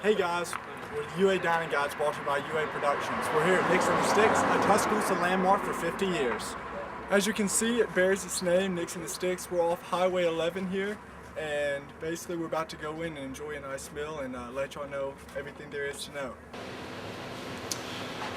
Hey guys, we're UA Dining Guides brought to you by UA Productions. We're here at Nick's in the Sticks, a Tuscaloosa landmark for 50 years. As you can see, it bears its name, Nick's in the Sticks. We're off Highway 11 here, and basically we're about to go in and enjoy a nice meal and let y'all know everything there is to know.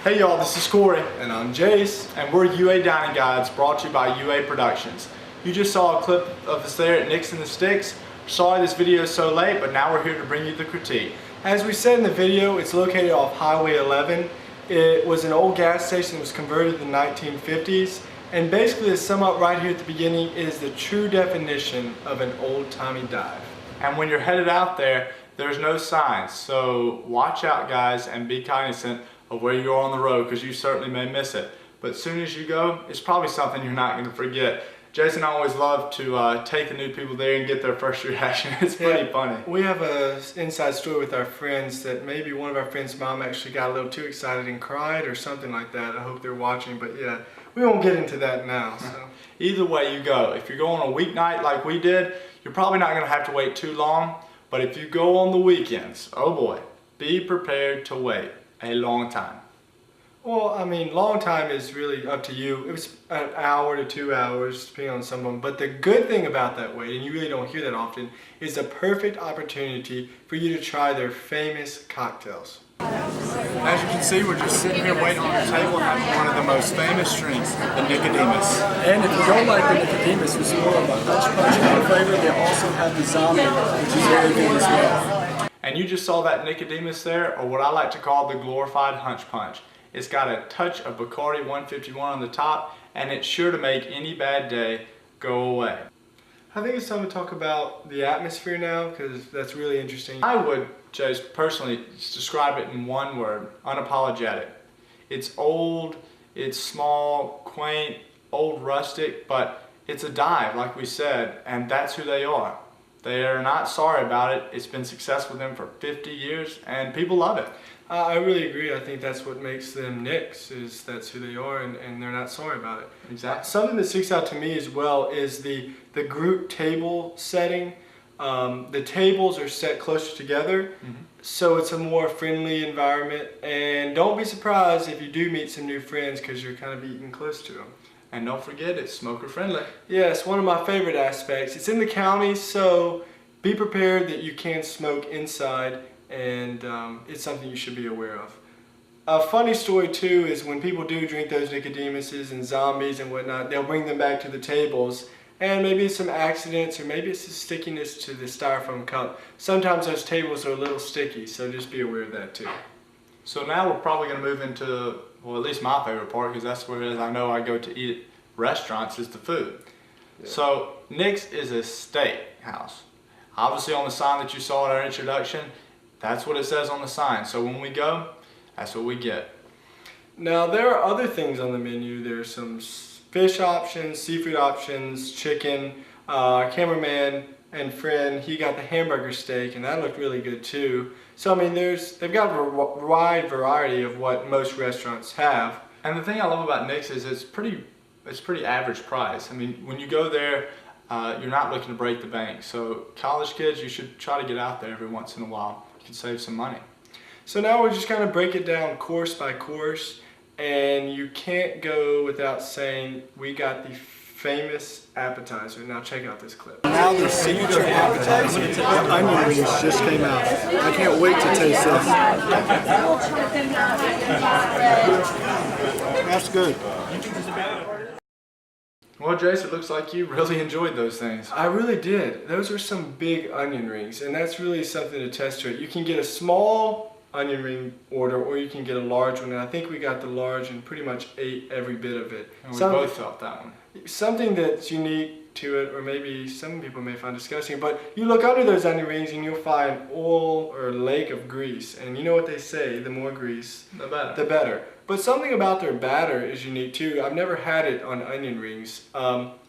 Hey y'all, this is Corey. And I'm Jace. And we're UA Dining Guides brought to you by UA Productions. You just saw a clip of us there at Nick's in the Sticks. Sorry this video is so late, but now we're here to bring you the critique. As we said in the video, it's located off Highway 11. It was an old gas station that was converted in the 1950s. And basically, to sum up right here at the beginning, it is the true definition of an old-timey dive. And when you're headed out there, there's no signs. So watch out, guys, and be cognizant of where you are on the road, because you certainly may miss it. But as soon as you go, it's probably something you're not going to forget. Jason and I always love to take the new people there and get their first reaction. It's pretty funny. We have an inside story with our friends that maybe one of our friends' mom actually got a little too excited and cried or something like that. I hope they're watching, but yeah, we won't get into that now. So. Either way you go, if you're going on a weeknight like we did, you're probably not going to have to wait too long. But if you go on the weekends, oh boy, be prepared to wait a long time. Well, I mean, long time is really up to you. It was an hour to 2 hours, depending on someone. But the good thing about that wait, and you really don't hear that often, is a perfect opportunity for you to try their famous cocktails. As you can see, we're just sitting here waiting on the table having one of the most famous drinks, the Nicodemus. And if you don't like the Nicodemus, which is more of a punch kind of flavor, they also have the zombie, which is very good as well. And you just saw that Nicodemus there, or what I like to call the glorified hunch punch. It's got a touch of Bacardi 151 on the top, and it's sure to make any bad day go away. I think it's time to talk about the atmosphere now, because that's really interesting. I would just personally describe it in one word: unapologetic. It's old, it's small, quaint, old rustic, but it's a dive, like we said, and that's who they are. They are not sorry about it. It's been successful with them for 50 years, and people love it. I really agree. I think that's what makes them Nick's, is that's who they are, and they're not sorry about it. Exactly. Something that sticks out to me as well is the group table setting. The tables are set closer together, so it's a more friendly environment. And don't be surprised if you do meet some new friends, because you're kind of eating close to them. And don't forget, it's smoker friendly. Yes, one of my favorite aspects. It's in the county, so be prepared that you can smoke inside, and it's something you should be aware of. A funny story too is when people do drink those Nicodemuses and zombies and whatnot, they'll bring them back to the tables, and maybe it's some accidents, or maybe it's the stickiness to the styrofoam cup. Sometimes those tables are a little sticky, so just be aware of that too. So now we're probably going to move into, well, at least my favorite part, because that's where it is I know I go to eat at restaurants, is the food. Yeah. So Nick's is a steak house. Obviously on the sign that you saw in our introduction, that's what it says on the sign. So when we go, that's what we get. Now there are other things on the menu. There's some fish options, seafood options, chicken. Cameraman and friend, he got the hamburger steak, and that looked really good too. So I mean, they've got a wide variety of what most restaurants have. And the thing I love about Nick's is it's pretty average price. I mean, when you go there, you're not looking to break the bank. So college kids, you should try to get out there every once in a while. You can save some money. So now we're just kind of break it down course by course, and you can't go without saying we got the famous appetizer. Now check out this clip. Now the signature appetizer, the onion rings just came out. I can't wait to taste this. That's good. Well, Jace, it looks like you really enjoyed those things. I really did. Those are some big onion rings, and that's really something to test to it. You can get a small onion ring order, or you can get a large one, and I think we got the large and pretty much ate every bit of it. And we both felt that one. Something that's unique to it, or maybe some people may find disgusting, but you look under those onion rings and you'll find oil or a lake of grease, and you know what they say, the more grease, the better. But something about their batter is unique too. I've never had it on onion rings.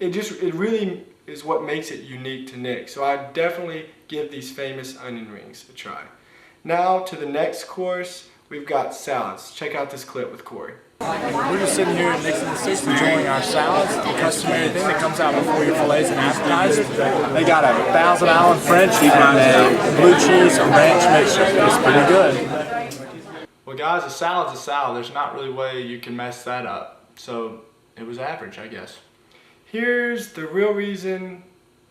It really is what makes it unique to Nick. So I definitely give these famous onion rings a try. Now to the next course, we've got salads. Check out this clip with Corey. We're just sitting here at Nixon and Six enjoying our salads, the customary thing that comes out before your fillets and appetizers. They got a Thousand Island French and a blue cheese and ranch mixture. It's pretty good. Well guys, a salad's a salad. There's not really a way you can mess that up. So it was average, I guess. Here's the real reason,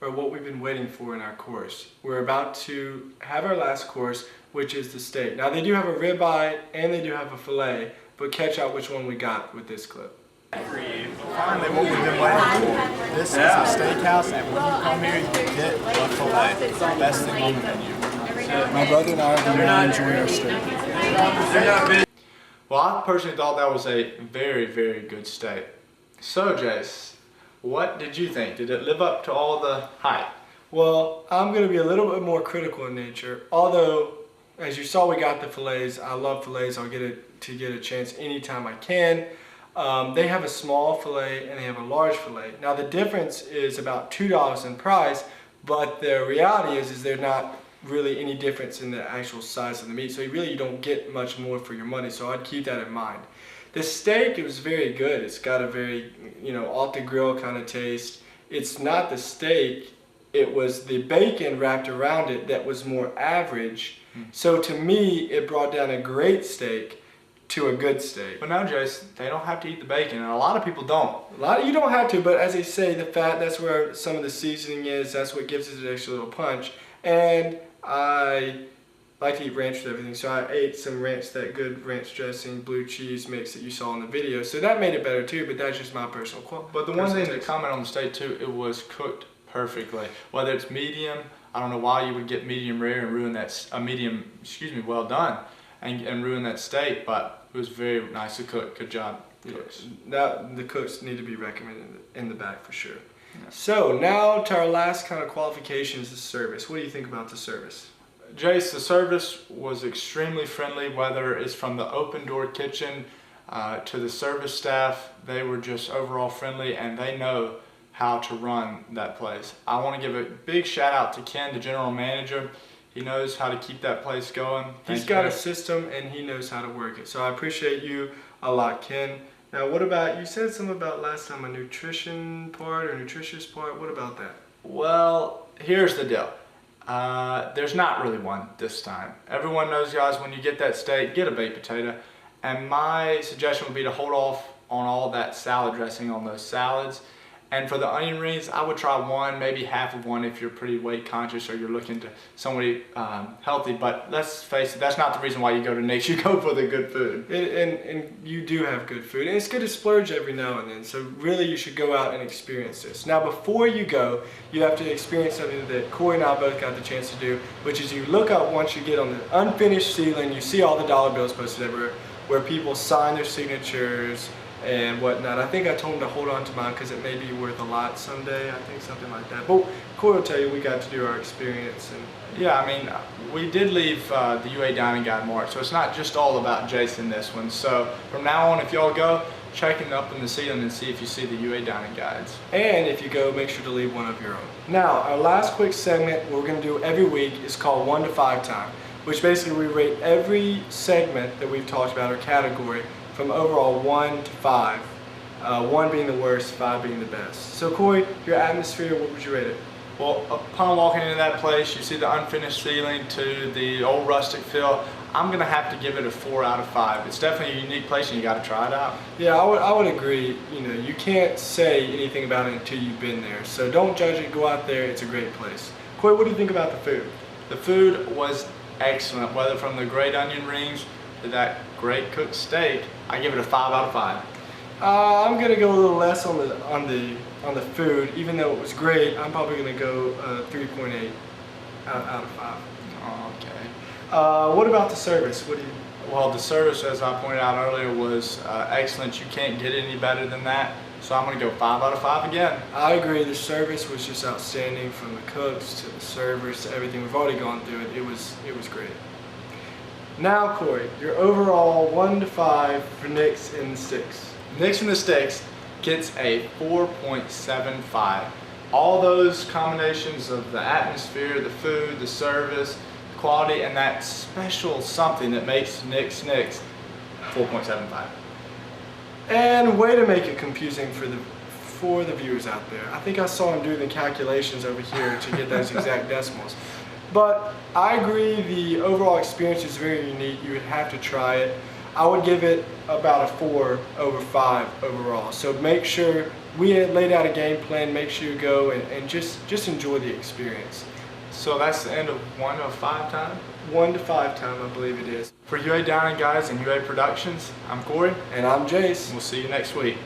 or what we've been waiting for in our course. We're about to have our last course, which is the steak. Now they do have a ribeye and they do have a fillet, but catch out which one we got with this clip. Finally, what we've been waiting for. This is a steakhouse, and when you come here, you get a fillet. It's the best thing on the menu. My brother and I are really enjoying our steak. Well, I personally thought that was a very, very good steak. So, Jace, what did you think? Did it live up to all the hype? Well, I'm going to be a little bit more critical in nature. Although, as you saw, we got the fillets. I love fillets. I'll get a chance anytime I can. They have a small fillet and they have a large fillet. Now the difference is about $2 in price, but the reality is there's not really any difference in the actual size of the meat. So you don't get much more for your money. So I'd keep that in mind. The steak, it was very good. It's got a very, off the grill kind of taste. It's not the steak. It was the bacon wrapped around it that was more average. So to me, it brought down a great steak to a good steak. But now, Jace, they don't have to eat the bacon, and a lot of people don't. You don't have to, but as they say, the fat, that's where some of the seasoning is. That's what gives it an extra little punch. And I like to eat ranch with everything, so I ate some ranch, that good ranch dressing, blue cheese mix that you saw in the video. So that made it better too, but that's just my personal quality. But the one thing to comment on the steak too, it was cooked perfectly. Whether it's medium, I don't know why you would get medium rare and ruin that, well done, and ruin that steak, but it was very nicely cooked. Good job, cooks. Now, the cooks need to be recommended in the back for sure. Yeah. So now to our last kind of qualifications, the service. What do you think about the service? Jace, the service was extremely friendly, whether it's from the open door kitchen to the service staff. They were just overall friendly, and they know how to run that place. I want to give a big shout out to Ken, the general manager. He knows how to keep that place going. He's got a system and he knows how to work it. So I appreciate you a lot, Ken. Now what about, you said something about last time a nutrition part or nutritious part. What about that? Well, here's the deal. There's not really one this time. Everyone knows, guys, when you get that steak, get a baked potato. And my suggestion would be to hold off on all that salad dressing on those salads. And for the onion rings, I would try one, maybe half of one if you're pretty weight conscious or you're looking to somebody healthy. But let's face it, that's not the reason why you go to Nick's. You go for the good food. And you do have good food. And it's good to splurge every now and then. So really you should go out and experience this. Now before you go, you have to experience something that Corey and I both got the chance to do, which is you look up once you get on the unfinished ceiling, you see all the dollar bills posted everywhere, where people sign their signatures and whatnot. I think I told him to hold on to mine because it may be worth a lot someday. I think something like that. But Corey will tell you we got to do our experience. And yeah, I mean, we did leave the UA Dining Guide marked, so it's not just all about Jason this one. So from now on, if y'all go, check it up in the ceiling and see if you see the UA Dining Guides. And if you go, make sure to leave one of your own. Now, our last quick segment, what we're going to do every week, is called 1 to 5 time, which basically we rate every segment that we've talked about, or category, from overall 1 to 5. 1 being the worst, 5 being the best. So Corey, your atmosphere, what would you rate it? Well, upon walking into that place, you see the unfinished ceiling to the old rustic feel. I'm gonna have to give it a 4 out of 5. It's definitely a unique place and you gotta try it out. Yeah, I would agree. You can't say anything about it until you've been there. So don't judge it, go out there, it's a great place. Corey, what do you think about the food? The food was excellent, whether from the great onion rings to that great cooked steak. I give it a 5 out of 5. I'm gonna go a little less on the food, even though it was great. I'm probably gonna go 3.8 out of 5. Okay. What about the service? What do you? Well, the service, as I pointed out earlier, was excellent. You can't get any better than that. So I'm gonna go 5 out of 5 again. I agree. The service was just outstanding, from the cooks to the servers to everything. We've already gone through it. It was great. Now, Corey, your overall 1 to 5 for Nick's and the Sticks. Nick's and the Sticks gets a 4.75. All those combinations of the atmosphere, the food, the service, quality, and that special something that makes Nick's 4.75. And way to make it confusing for the viewers out there. I think I saw him doing the calculations over here to get those exact decimals. But I agree, the overall experience is very unique. You would have to try it. I would give it about a 4/5 overall. So make sure we had laid out a game plan. Make sure you go and just enjoy the experience. So that's the end of 1 to 5 time? 1 to 5 time, I believe it is. For UA Downing Guys and UA Productions, I'm Corey. And I'm Jace. We'll see you next week.